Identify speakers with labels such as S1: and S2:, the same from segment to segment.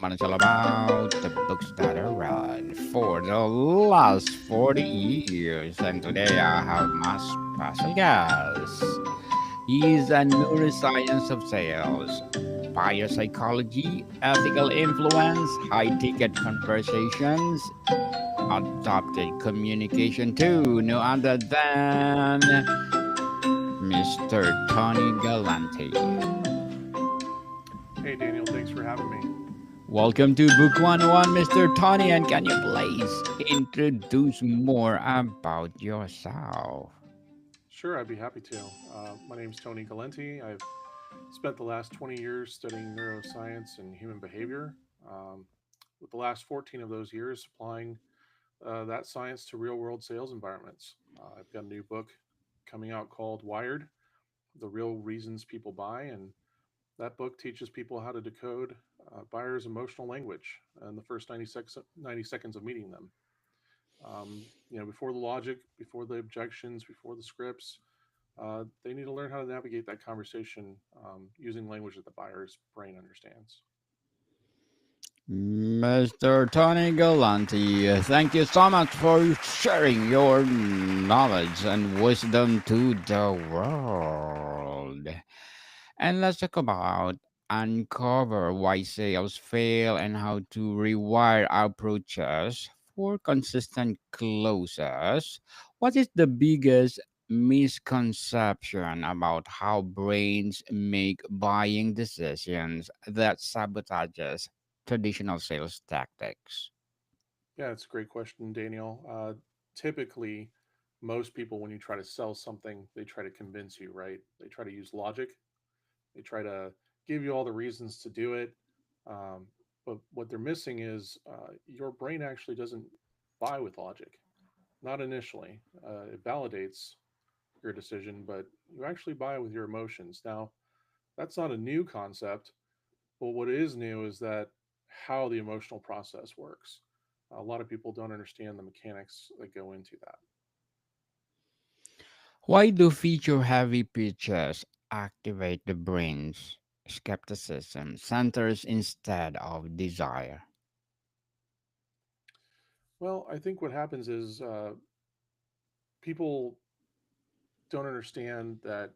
S1: And it's all about the books that are read for the last 40 years. And today I have my special guest. He's a neuroscience of sales, biopsychology, ethical influence, high ticket conversations, adopted communication too. No other than Mr. Tony Galante.
S2: Hey, Daniel, thanks for having me.
S1: Welcome to Book 101, Mr. Tony, and can you please introduce more about yourself?
S2: Sure, I'd be happy to. My name's Tony Galente. I've spent the last 20 years studying neuroscience and human behavior, um, with the last 14 of those years applying that science to real world sales environments. I've got a new book coming out called Wired: The Real Reasons People Buy. And that book teaches people how to decode buyers' emotional language in the first 90 seconds of meeting them. Before the logic, before the objections, before the scripts, they need to learn how to navigate that conversation using language that the buyer's brain understands.
S1: Mr. Tony Galante, thank you so much for sharing your knowledge and wisdom to the world. And let's talk about uncover why sales fail and how to rewire approaches for consistent closes. What is the biggest misconception about how brains make buying decisions that sabotages traditional sales tactics?
S2: Yeah, it's a great question, Daniel. Typically, most people, when you try to sell something, they try to convince you, right? They try to use logic. They try to give you all the reasons to do it. Um, but what they're missing is your brain actually doesn't buy with logic, not initially. It validates your decision, but you actually buy with your emotions. Now, that's not a new concept, but what is new is that how the emotional process works. A lot of people don't understand the mechanics that go into that.
S1: Why do feature heavy pitches activate the brain's skepticism centers instead of desire?
S2: Well, I think what happens is people don't understand that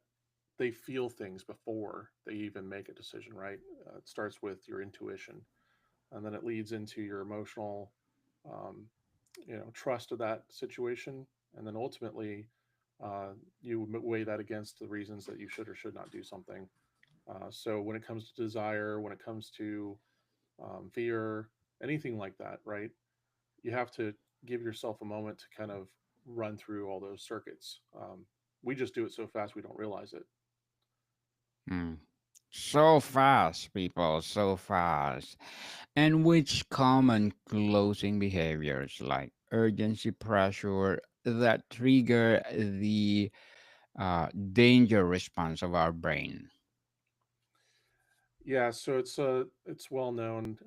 S2: they feel things before they even make a decision, right? It starts with your intuition, and then it leads into your emotional, um, trust of that situation, and then ultimately, you weigh that against the reasons that you should or should not do something. So when it comes to desire, when it comes to fear, anything like that, right? You have to give yourself a moment to kind of run through all those circuits. We just do it so fast we don't realize it.
S1: Hmm. So fast, people, so fast. And which common closing behaviors like urgency pressure that trigger the danger response of our brain?
S2: Yeah, so it's well known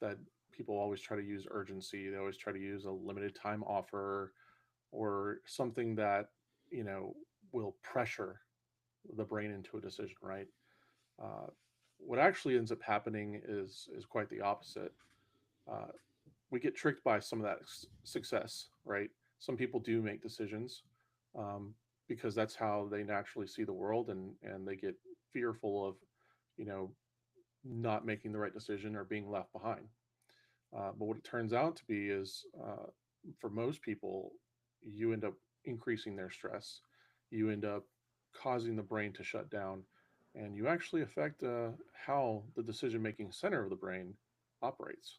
S2: that people always try to use urgency. They always try to use a limited time offer or something that you know will pressure the brain into a decision, right? Uh, what actually ends up happening is quite the opposite. Uh, we get tricked by some of that success, right? Some people do make decisions um, because that's how they naturally see the world, and they get fearful of, you know, not making the right decision or being left behind. But what it turns out to be is, for most people, you end up increasing their stress. You end up causing the brain to shut down, and you actually affect how the decision making center of the brain operates.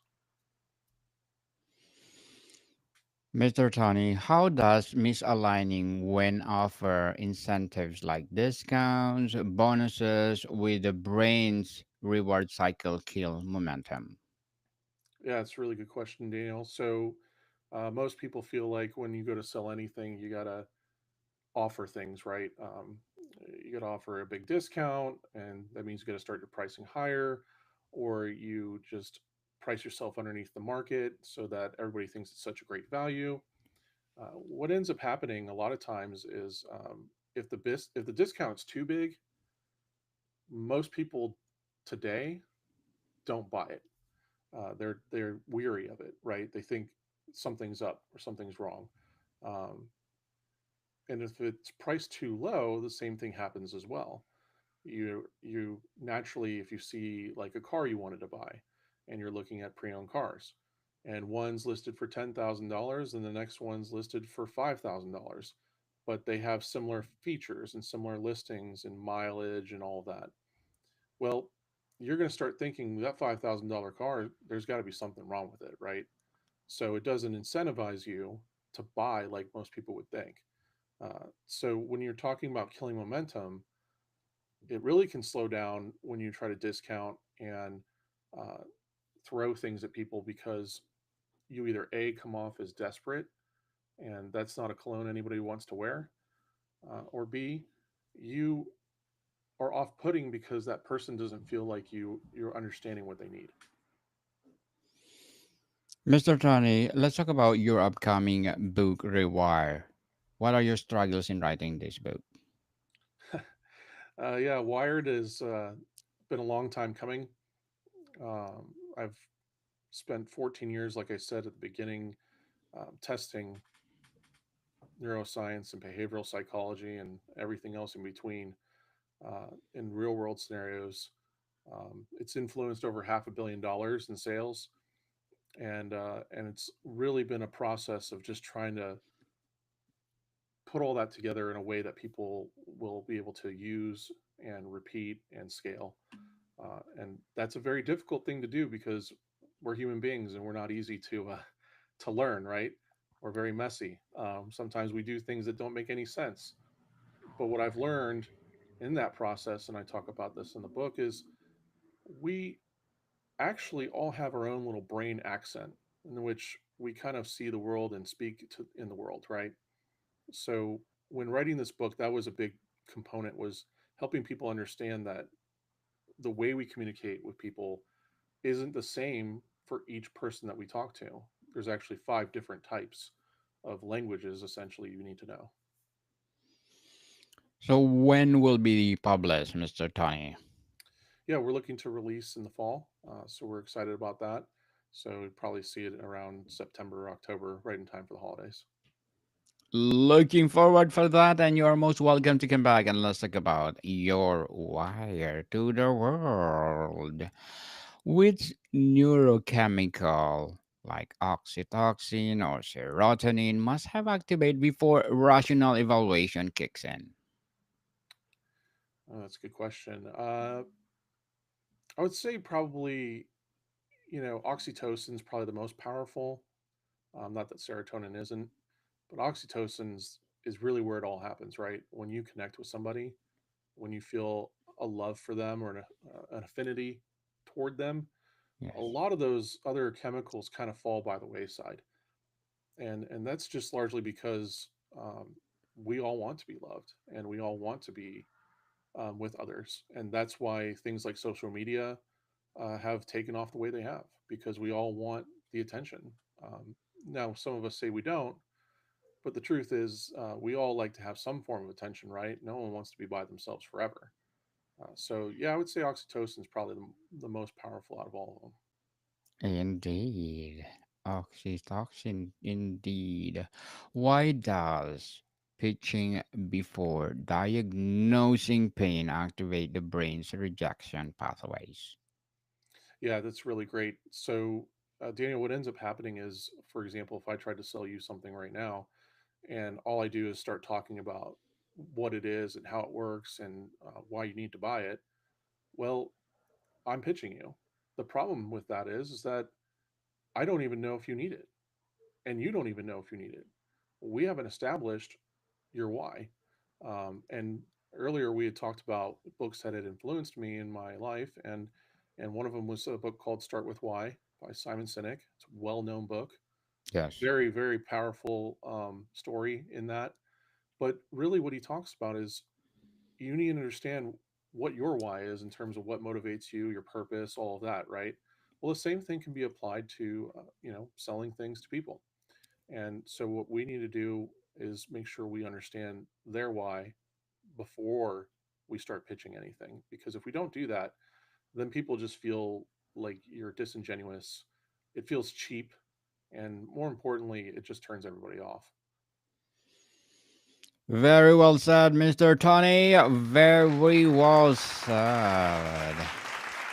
S1: Mr. Tony, how does misaligning when offer incentives like discounts, bonuses with the brain's reward cycle kill momentum?
S2: Yeah, it's a really good question, Daniel. So, most people feel like when you go to sell anything, you got to offer things, right? You got to offer a big discount, and that means you got to start your pricing higher, or you just price yourself underneath the market so that everybody thinks it's such a great value. What ends up happening a lot of times is if the discount's too big, most people today don't buy it. They're weary of it, right? They think something's up or something's wrong. Um, and if it's priced too low, the same thing happens as well. You naturally, if you see like a car you wanted to buy and you're looking at pre-owned cars, and one's listed for $10,000 and the next one's listed for $5,000, but they have similar features and similar listings and mileage and all that. Well, you're going to start thinking that $5,000 car, there's got to be something wrong with it, right? So it doesn't incentivize you to buy like most people would think. So when you're talking about killing momentum, it really can slow down when you try to discount and uh, throw things at people because you either A, come off as desperate, and that's not a cologne anybody wants to wear, or B, you are off putting because that person doesn't feel like you're understanding what they need.
S1: Mr. Tony, let's talk about your upcoming book, Rewire. What are your struggles in writing this book?
S2: Yeah, Wired has been a long time coming. I've spent 14 years, like I said at the beginning, testing neuroscience and behavioral psychology and everything else in between in real world scenarios. It's influenced over $500 million in sales, and it's really been a process of just trying to put all that together in a way that people will be able to use and repeat and scale. And that's a very difficult thing to do because we're human beings and we're not easy to learn, right? We're very messy. Sometimes we do things that don't make any sense. But what I've learned in that process, and I talk about this in the book, is we actually all have our own little brain accent in which we kind of see the world and speak to in the world, right? So when writing this book, that was a big component, was helping people understand that the way we communicate with people isn't the same for each person that we talk to. There's actually five different types of languages essentially you need to know.
S1: So, when will be published, Mr. Tony?
S2: Yeah, we're looking to release in the fall, so we're excited about that. So we'd probably see it around September or October, right in time for the holidays.
S1: Looking forward for that, and you are most welcome to come back and let's talk about your wire to the world. Which neurochemical, like oxytocin or serotonin, must have activated before rational evaluation kicks in?
S2: That's a good question. I would say probably, oxytocin is probably the most powerful. Not that serotonin isn't, but is really where it all happens, right? When you connect with somebody, when you feel a love for them or an affinity toward them, a
S1: Yes.
S2: lot of those other chemicals kind of fall by the wayside, and that's just largely because we all want to be loved and we all want to be with others, and that's why things like social media have taken off the way they have because we all want the attention. Now, some of us say we don't, but the truth is, we all like to have some form of attention, right? No one wants to be by themselves forever. So, yeah, I would say oxytocin is probably the most powerful out of all of them.
S1: Indeed. Oxytocin, indeed. Why does pitching before diagnosing pain activate the brain's rejection pathways?
S2: Yeah, that's really great. So, Daniel, what ends up happening is, for example, if I tried to sell you something right now, and all I do is start talking about what it is and how it works and why you need to buy it, well, I'm pitching you. The problem with that is that I don't even know if you need it, and you don't even know if you need it. We haven't established your why. And earlier we had talked about books that had influenced me in my life, and one of them was a book called Start with Why by Simon Sinek. It's a well-known book,
S1: Yes.
S2: very very powerful story in that. But really, what he talks about is you need to understand what your why is in terms of what motivates you, your purpose, all of that, right? Well, the same thing can be applied to selling things to people. And so what we need to do is make sure we understand their why before we start pitching anything. Because if we don't do that, then people just feel like you're disingenuous it feels cheap, and more importantly, it just turns everybody off.
S1: Very well said, Mr. Tony. Very well said.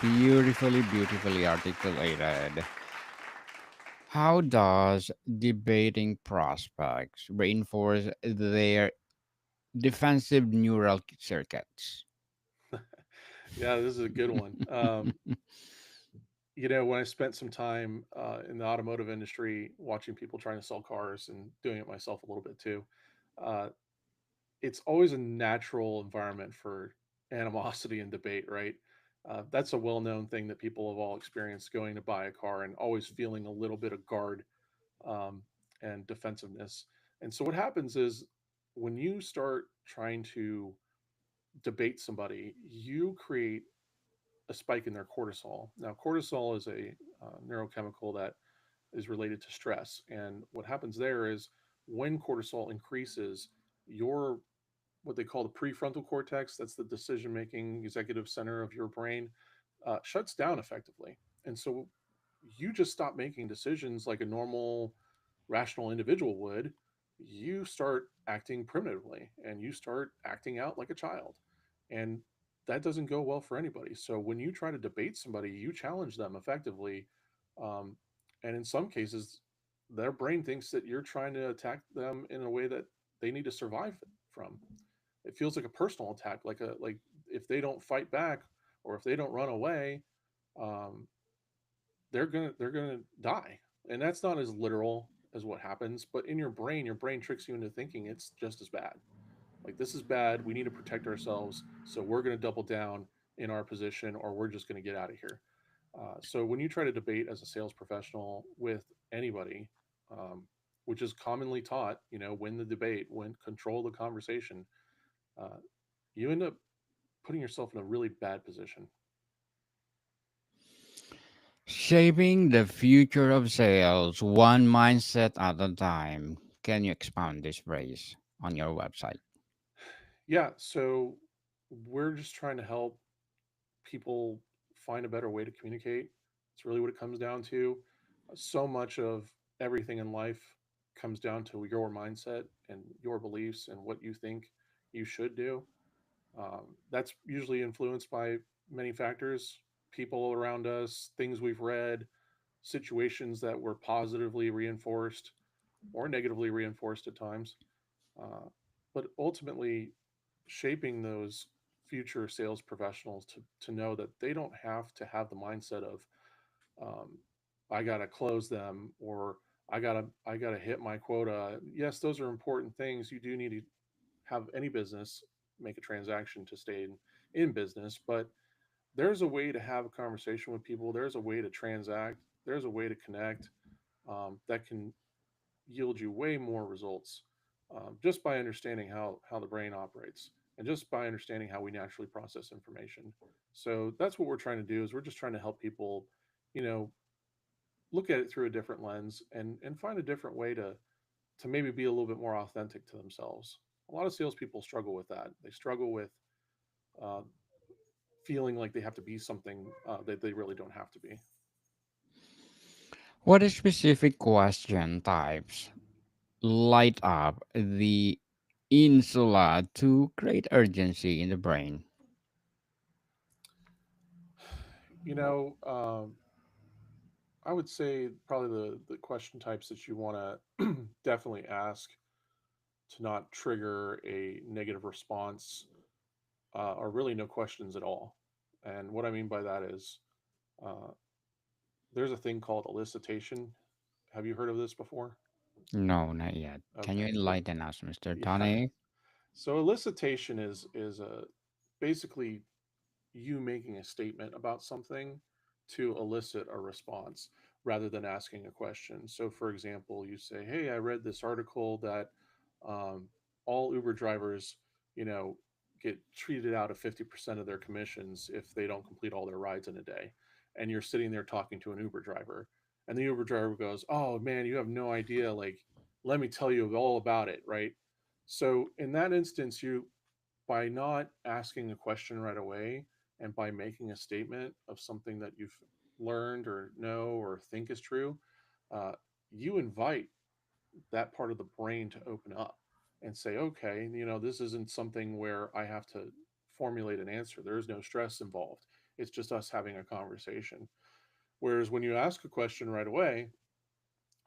S1: Beautifully, beautifully articulated. How does debating prospects reinforce their defensive neural circuits?
S2: Yeah, this is a good one. When I spent some time in the automotive industry watching people trying to sell cars and doing it myself a little bit too, uh, it's always a natural environment for animosity and debate, right? That's a well known thing that people have all experienced going to buy a car and always feeling a little bit of guard um, and defensiveness. And so what happens is when you start trying to debate somebody, you create a spike in their cortisol. Now, cortisol is a neurochemical that is related to stress. And what happens there is when cortisol increases, your what they call the prefrontal cortex, that's the decision making executive center of your brain, shuts down effectively. And so you just stop making decisions like a normal, rational individual would. You start acting primitively and you start acting out like a child. And that doesn't go well for anybody. So when you try to debate somebody, you challenge them effectively. Um, and in some cases, their brain thinks that you're trying to attack them in a way that they need to survive from. It feels like a personal attack, like if they don't fight back or if they don't run away, um, they're gonna die. And that's not as literal as what happens, but in your brain tricks you into thinking it's just as bad. Like this is bad. We need to protect ourselves, so we're gonna double down in our position, or we're just gonna get out of here. So when you try to debate as a sales professional with anybody, um, which is commonly taught, win the debate, win control the conversation, uh, you end up putting yourself in a really bad position.
S1: Shaping the future of sales, one mindset at a time. Can you expound this phrase on your website?
S2: Yeah, so we're just trying to help people find a better way to communicate. It's really what it comes down to. So much of everything in life comes down to your mindset and your beliefs and what you think you should do. That's usually influenced by many factors, people around us, things we've read, situations that were positively reinforced or negatively reinforced at times. Uh, but ultimately, shaping those future sales professionals to know that they don't have to have the mindset of um, I gotta close them or I gotta hit my quota. Yes, those are important things. You do need to have any business make a transaction to stay in business, but there's a way to have a conversation with people. There's a way to transact. There's a way to connect that can yield you way more results just by understanding how the brain operates and just by understanding how we naturally process information. So that's what we're trying to do is we're just trying to help people, you know, look at it through a different lens and find a different way to maybe be a little bit more authentic to themselves. A lot of salespeople struggle with that. They struggle with uh, feeling like they have to be something that they really don't have to be.
S1: What specific question types light up the insula to create urgency in the brain?
S2: You know, I would say probably the question types that you want to definitely ask to not trigger a negative response are really no questions at all. And what I mean by that is uh, there's a thing called elicitation. Have you heard of this before?
S1: No, not yet. Can you
S2: Okay. Well,
S1: enlighten us, Mr.
S2: yeah.
S1: Tony?
S2: So elicitation is a basically you making a statement about something to elicit a response rather than asking a question. So, for example, you say, "Hey, I read this article that um, all Uber drivers, you know, get treated out of 50% of their commissions if they don't complete all their rides in a day." And you're sitting there talking to an Uber driver, and the Uber driver goes, "Oh man, you have no idea. Like, let me tell you all about it, right?" So, in that instance, you by not asking a question right away and by making a statement of something that you've learned or know or think is true, uh, you invite that part of the brain to open up and say, okay, this isn't something where I have to formulate an answer. There is no stress involved. It's just us having a conversation. Whereas when you ask a question right away,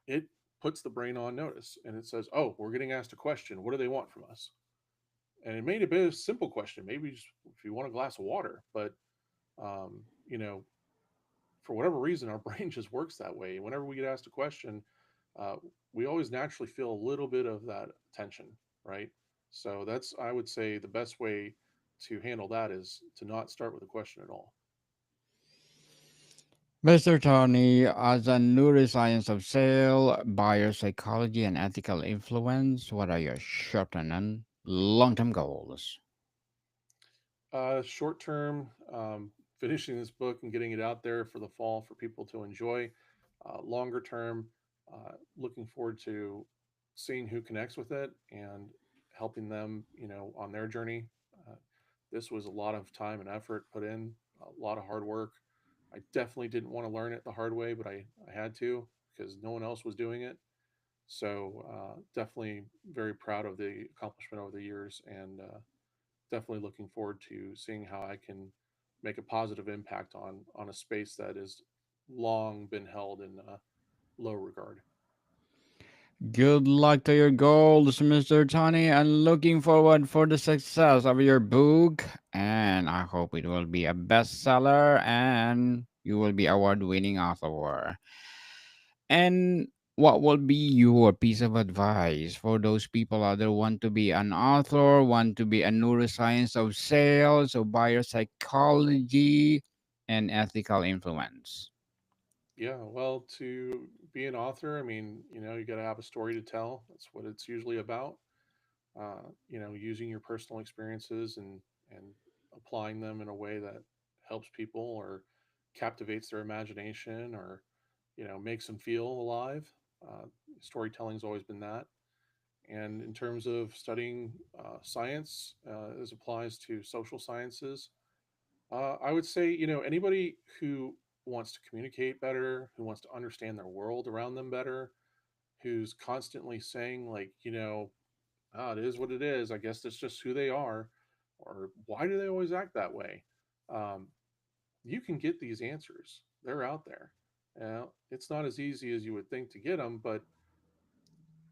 S2: it puts the brain on notice and it says, oh, we're getting asked a question. What do they want from us? And it may be a simple question. Maybe just if you want a glass of water, but um, you know, for whatever reason, our brain just works that way. Whenever we get asked a question, uh, we always naturally feel a little bit of that tension, right? So that's, I would say, the best way to handle that is to not start with a question at all.
S1: Mr. Tony, as a neuroscience of sale, biopsychology, and ethical influence, what are your short and long term goals?
S2: Short term, finishing this book and getting it out there for the fall for people to enjoy. Longer term, looking forward to seeing who connects with it and helping them, on their journey. Uh, this was a lot of time and effort put in, a lot of hard work. I definitely didn't want to learn it the hard way, but I had to because no one else was doing it. So definitely very proud of the accomplishment over the years and definitely looking forward to seeing how I can make a positive impact on a space that has long been held in low regard.
S1: Good luck to your goals, Mr. Tony, and looking forward for the success of your book. And I hope it will be a bestseller and you will be award-winning author. And what will be your piece of advice for those people out there want to be an author, want to be a neuroscience of sales, or biopsychology, and ethical influence?
S2: Yeah, well, to be an author, I mean, you got to have a story to tell. That's what it's usually about. Using your personal experiences and applying them in a way that helps people or captivates their imagination or makes them feel alive. Uh, Storytelling's always been that. And in terms of studying science, as applies to social sciences, I would say, anybody who wants to communicate better, who wants to understand their world around them better, who's constantly saying, like, it is what it is. I guess that's just who they are. Or why do they always act that way? Um, you can get these answers. They're out there. It's not as easy as you would think to get them, but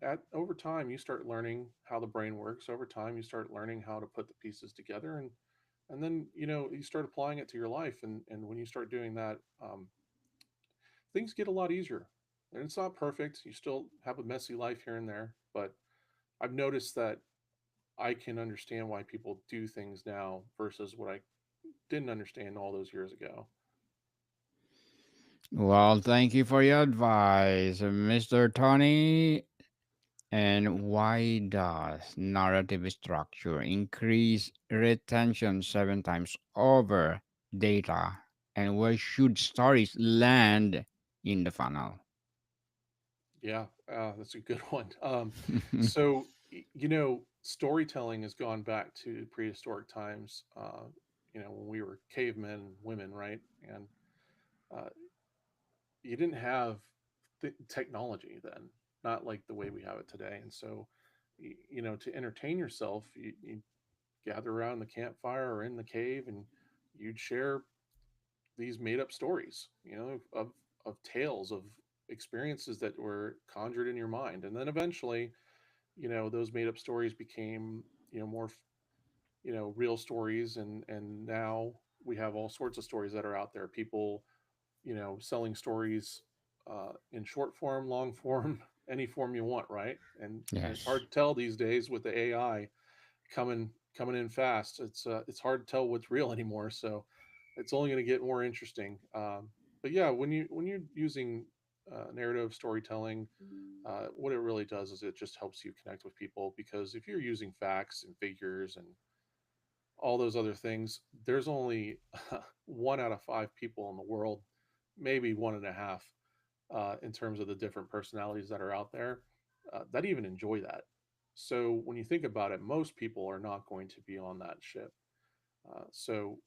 S2: at over time you start learning how the brain works. Over time you start learning how to put the pieces together, and then you start applying it to your life. And when you start doing that, things get a lot easier. And it's not perfect. You still have a messy life here and there, but I've noticed that I can understand why people do things now versus what I didn't understand all those years ago.
S1: Well, thank you for your advice, Mr. Tony. And why does narrative structure increase retention 7 times over data? And where should stories land in the funnel?
S2: Yeah, that's a good one. So, storytelling has gone back to prehistoric times, when we were cavemen and women, right? And uh, you didn't have technology then, not like the way we have it today. And so, to entertain yourself, you gather around the campfire or in the cave and you'd share these made up stories, of tales of experiences that were conjured in your mind. And then eventually, those made up stories became, more, real stories. And now we have all sorts of stories that are out there. People, selling stories in short form, long form, any form you want, right? And it's hard
S1: Yes.
S2: to tell these days with the AI coming in fast. It's hard to tell what's real anymore. So it's only going to get more interesting. But yeah, when you're using narrative storytelling, what it really does is it just helps you connect with people. Because if you're using facts and figures and all those other things, there's only 1 out of 5 people in the world, maybe 1.5, in terms of the different personalities that are out there that even enjoy that. So when you think about it, most people are not going to be on that ship. So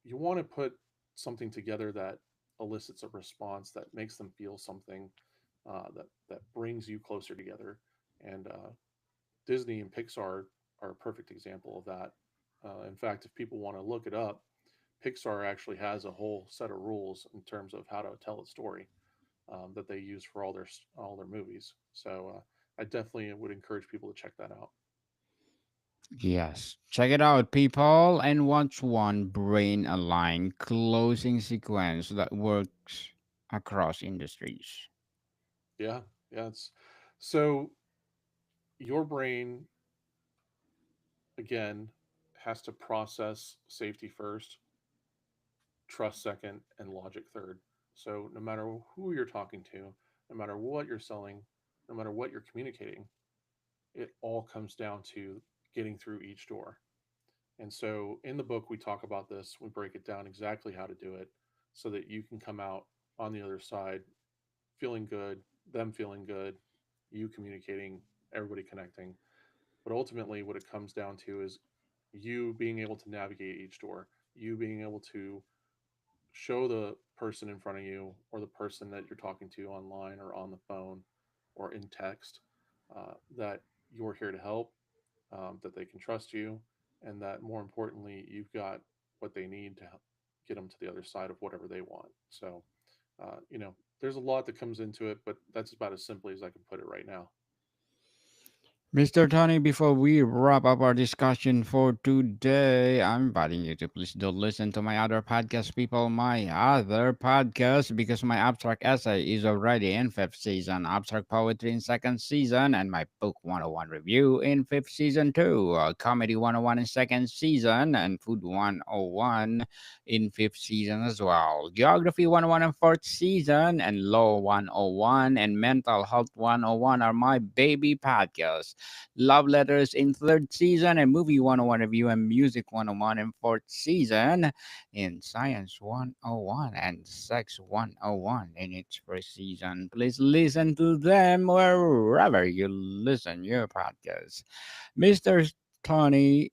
S2: you want to put something together that elicits a response that makes them feel something, that brings you closer together. And Disney and Pixar are a perfect example of that. In fact, if people want to look it up, Pixar actually has a whole set of rules in terms of how to tell a story, that they use for all their movies. So I definitely would encourage people to check that out.
S1: Yes, check it out, people, and watch one brain aligned closing sequence that works across industries.
S2: Yeah, yeah. It's so your brain again has to process safety first, trust second, and logic third. So no matter who you're talking to, no matter what you're selling, no matter what you're communicating, it all comes down to getting through each door. And so in the book, we talk about this. We break it down exactly how to do it so that you can come out on the other side feeling good, them feeling good, you communicating, everybody connecting. But ultimately, what it comes down to is you being able to navigate each door, you being able to show the person in front of you or the person that you're talking to online or on the phone or in text, that you're here to help, that they can trust you, and that more importantly, you've got what they need to help get them to the other side of whatever they want. So, there's a lot that comes into it, but that's about as simply as I can put it right now.
S1: Mr. Tony, before we wrap up our discussion for today, I'm inviting you to please do listen to my other podcast, people. My other podcast, because my abstract essay is already in fifth season, abstract poetry in second season, and my book 101 review in fifth season too, comedy 101 in second season, and food 101 in fifth season as well. Geography 101 in fourth season, and law 101 and mental health 101 are my baby podcasts. Love Letters in third season, and Movie 101 Review and Music 101 in fourth season, in Science 101 and Sex 101 in its first season. Please listen to them wherever you listen your podcast. Mr. Tony,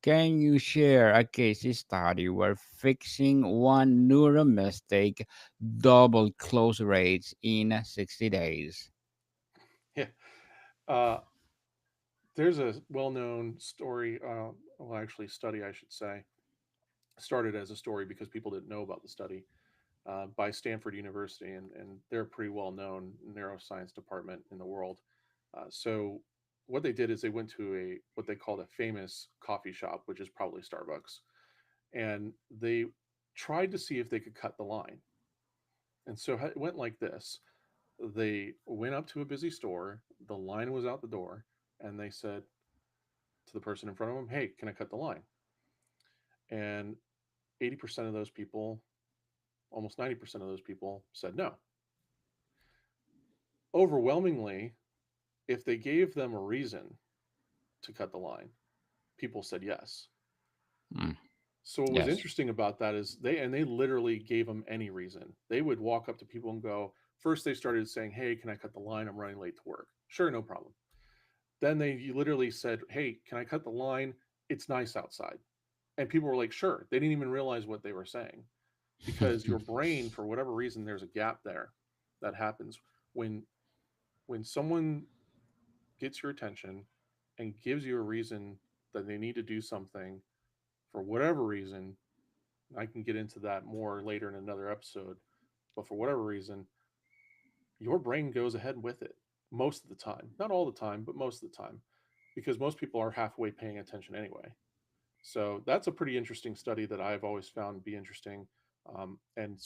S1: can you share a case study where fixing one neural mistake doubled close rates in 60 days?
S2: Yeah. Uh, there's a well-known story, well, actually, study, I should say, started as a story because people didn't know about the study, by Stanford University, and they're a pretty well-known neuroscience department in the world. So what they did is they went to a what they called a famous coffee shop, which is probably Starbucks, and they tried to see if they could cut the line. And so it went like this: they went up to a busy store, the line was out the door, and they said to the person in front of them, "Hey, can I cut the line?" And 80% of those people, almost 90% of those people said no. Overwhelmingly, if they gave them a reason to cut the line, people said yes.
S1: Mm,
S2: So what was
S1: yes.
S2: interesting about that is they literally gave them any reason. They would walk up to people and go, first they started saying, "Hey, can I cut the line? I'm running late to work." Sure, no problem. Then they literally said, "Hey, can I cut the line? It's nice outside." And people were like, "Sure." They didn't even realize what they were saying, because your brain, for whatever reason, there's a gap there that happens when someone gets your attention and gives you a reason that they need to do something for whatever reason. I can get into that more later in another episode, but for whatever reason, your brain goes ahead with it most of the time. Not all the time, but most of the time, because most people are halfway paying attention anyway. So that's a pretty interesting study that I've always found to be interesting. And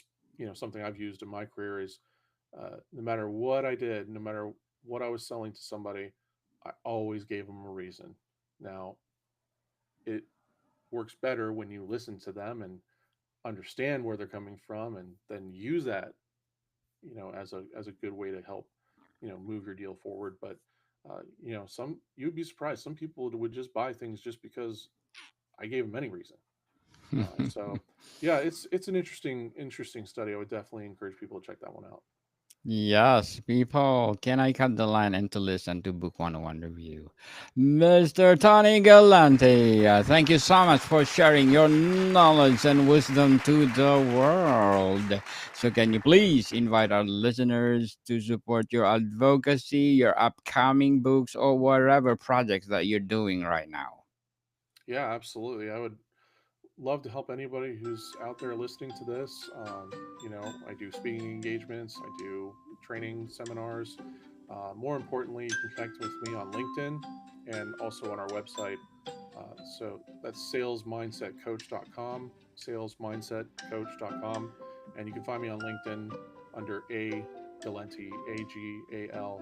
S2: something I've used in my career is, no matter what I did, no matter what I was selling to somebody, I always gave them a reason. Now, it works better when you listen to them and understand where they're coming from, and then use that, as a good way to help, move your deal forward. But some you'd be surprised. Some people would just buy things just because I gave them any reason. So yeah, it's an interesting study. I would definitely encourage people to check that one out.
S1: Yes, people, can I cut the line and to listen to Book 101 review? Mr. Tony Galente, thank you so much for sharing your knowledge and wisdom to the world. So, can you please invite our listeners to support your advocacy, your upcoming books, or whatever projects that you're doing right now?
S2: Yeah, absolutely. I would love to help anybody who's out there listening to this. I do speaking engagements, I do training seminars. More importantly, you can connect with me on LinkedIn and also on our website. So that's salesmindsetcoach.com, salesmindsetcoach.com. And you can find me on LinkedIn under A Galente, Galente.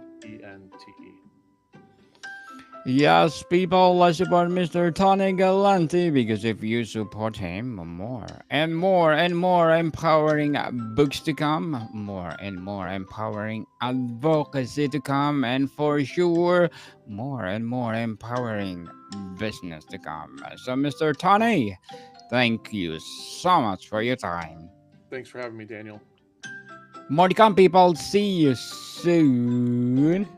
S1: Yes, people, let's support Mr. Tony Galante because if you support him, more and more and more empowering books to come, more and more empowering advocacy to come, and for sure, more and more empowering business to come. So, Mr. Tony, thank you so much for your time.
S2: Thanks for having me, Daniel.
S1: More to come, people. See you soon.